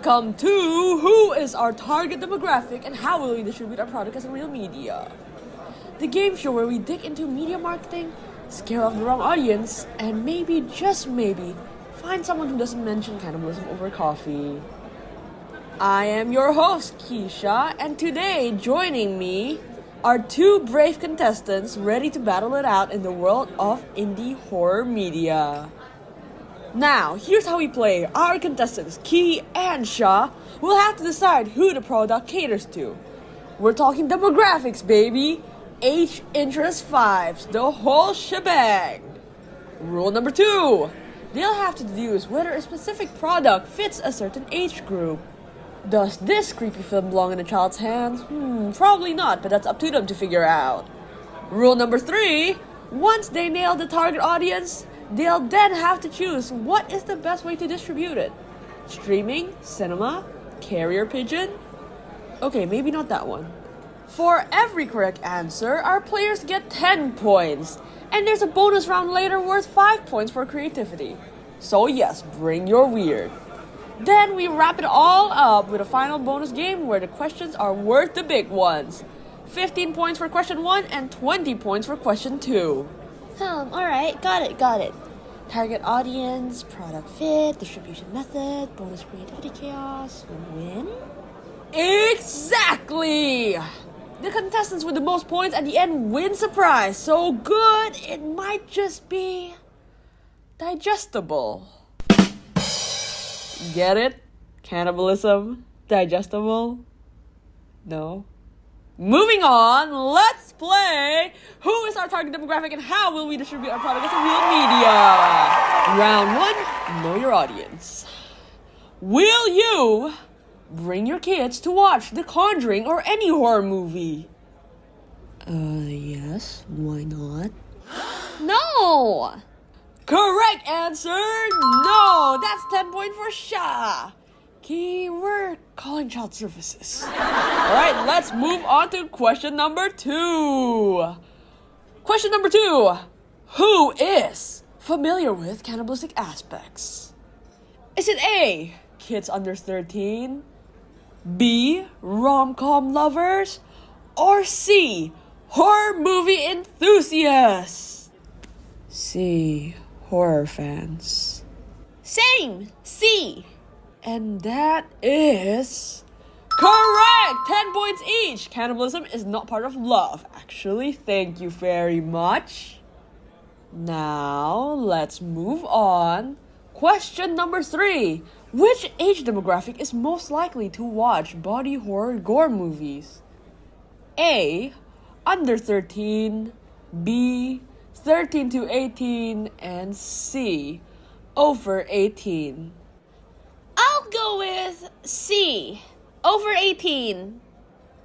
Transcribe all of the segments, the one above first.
Welcome to Who is Our Target Demographic and How Will We Distribute Our Product as a Real Media? The game show where we dig into media marketing, scare off the wrong audience, and maybe, just maybe, find someone who doesn't mention cannibalism over coffee. I am your host, Keisha, and today joining me are two brave contestants ready to battle it out in the world of indie horror media. Now, here's how we play. Our contestants, Key and Sha, will have to decide who the product caters to. We're talking demographics, baby. Age, interest, vibes, the whole shebang. Rule number 2. They'll have to deduce whether a specific product fits a certain age group. Does this creepy film belong in a child's hands? Probably not, but that's up to them to figure out. Rule number 3. Once they nail the target audience, they'll then have to choose what is the best way to distribute it. Streaming, cinema, carrier pigeon? Okay, maybe not that one. For every correct answer, our players get 10 points. And there's a bonus round later worth 5 points for creativity. So yes, bring your weird. Then we wrap it all up with a final bonus game where the questions are worth the big ones. 15 points for question 1 and 20 points for question 2. Alright, got it. Target audience, product fit, distribution method, bonus creativity chaos, win? Exactly! The contestants with the most points at the end win surprise. So good, it might just be digestible. Get it? Cannibalism? Digestible? No? Moving on, let's play Who is Our Target Demographic and How Will We Distribute Our Product as a Real Media? Round 1, know your audience. Will you bring your kids to watch The Conjuring or any horror movie? Yes, why not? No! Correct answer, no! That's 10 points for Sha. Key, we're calling child services. Alright, let's move on to question number 2. Question number 2. Who is familiar with cannibalistic aspects? Is it A, kids under 13? B, rom-com lovers? Or C, horror movie enthusiasts? C, horror fans. Same! C! And that is correct! 10 points each! Cannibalism is not part of love. Actually, thank you very much. Now, let's move on. Question number 3. Which age demographic is most likely to watch body horror gore movies? A, under 13, B, 13 to 18, and C, over 18. I'll go with C. Over 18.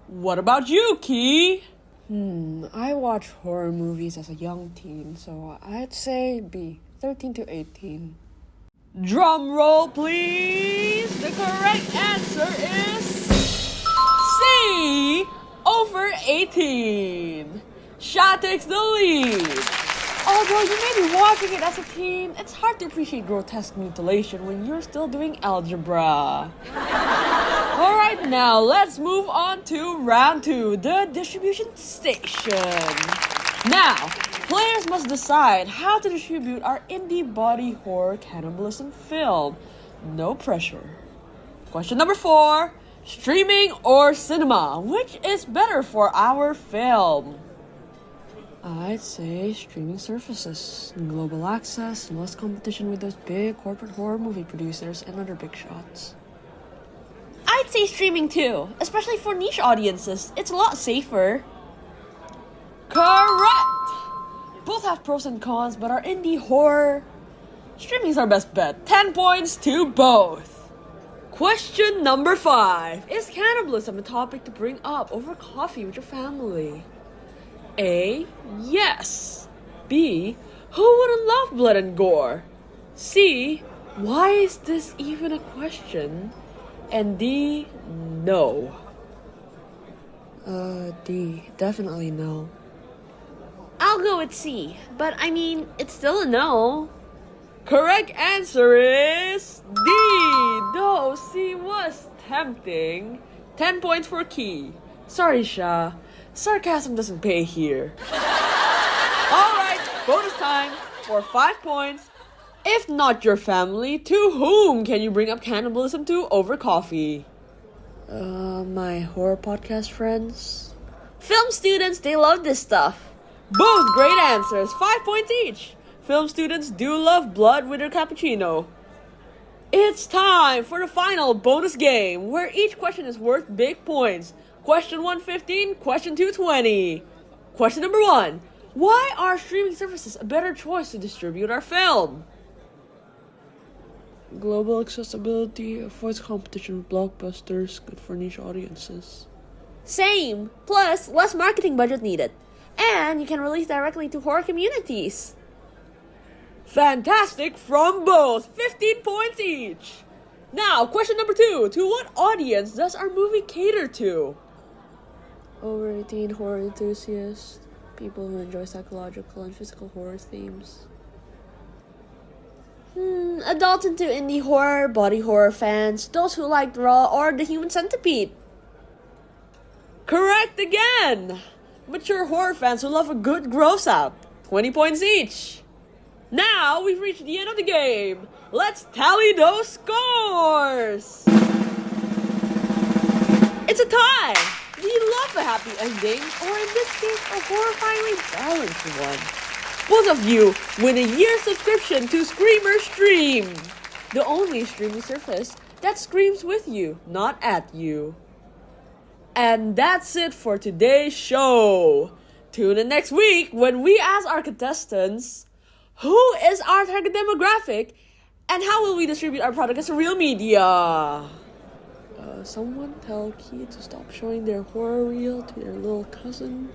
What about you, Key? I watched horror movies as a young teen, so I'd say B, 13 to 18. Drum roll, please! The correct answer is C, over 18. Sha takes the lead. Although you may be watching it as a teen, it's hard to appreciate grotesque mutilation when you're still doing algebra. Alright, now let's move on to round 2, the distribution station. Now, players must decide how to distribute our indie body horror cannibalism film. No pressure. Question number 4, streaming or cinema? Which is better for our film? I'd say streaming services, global access, less competition with those big corporate horror movie producers and other big shots. I'd say streaming too, especially for niche audiences. It's a lot safer. Correct! Both have pros and cons, but our indie horror, streaming's our best bet. 10 points to both. Question number 5. Is cannibalism a topic to bring up over coffee with your family? A, yes. B, who wouldn't love blood and gore? C, why is this even a question? And D, no. D, definitely no. I'll go with C, but I mean, it's still a no. Correct answer is D, though C was tempting. 10 points for Key. Sorry, Sha. Sarcasm doesn't pay here. Alright, bonus time for 5 points. If not your family, to whom can you bring up cannibalism to over coffee? My horror podcast friends. Film students, they love this stuff. Both great answers, 5 points each. Film students do love blood with their cappuccino. It's time for the final bonus game, where each question is worth big points. Question 115, question 220. Question number 1. Why are streaming services a better choice to distribute our film? Global accessibility, avoids competition with blockbusters, good for niche audiences. Same. Plus, less marketing budget needed. And you can release directly to horror communities. Fantastic from both, 15 points each. Now, question number 2. To what audience does our movie cater to? Over 18 horror enthusiasts, people who enjoy psychological and physical horror themes. Adults into indie horror, body horror fans, those who like Raw or The Human Centipede. Correct again! Mature horror fans who love a good gross out. 20 points each. Now we've reached the end of the game. Let's tally those scores! It's a tie! We love a happy ending, or in this case, a horrifyingly balanced one. Both of you win a year subscription to Screamer Stream, the only streaming service that screams with you, not at you. And that's it for today's show. Tune in next week when we ask our contestants, who is our target demographic and how will we distribute our product as a real media? Someone tell Key to stop showing their horror reel to their little cousin.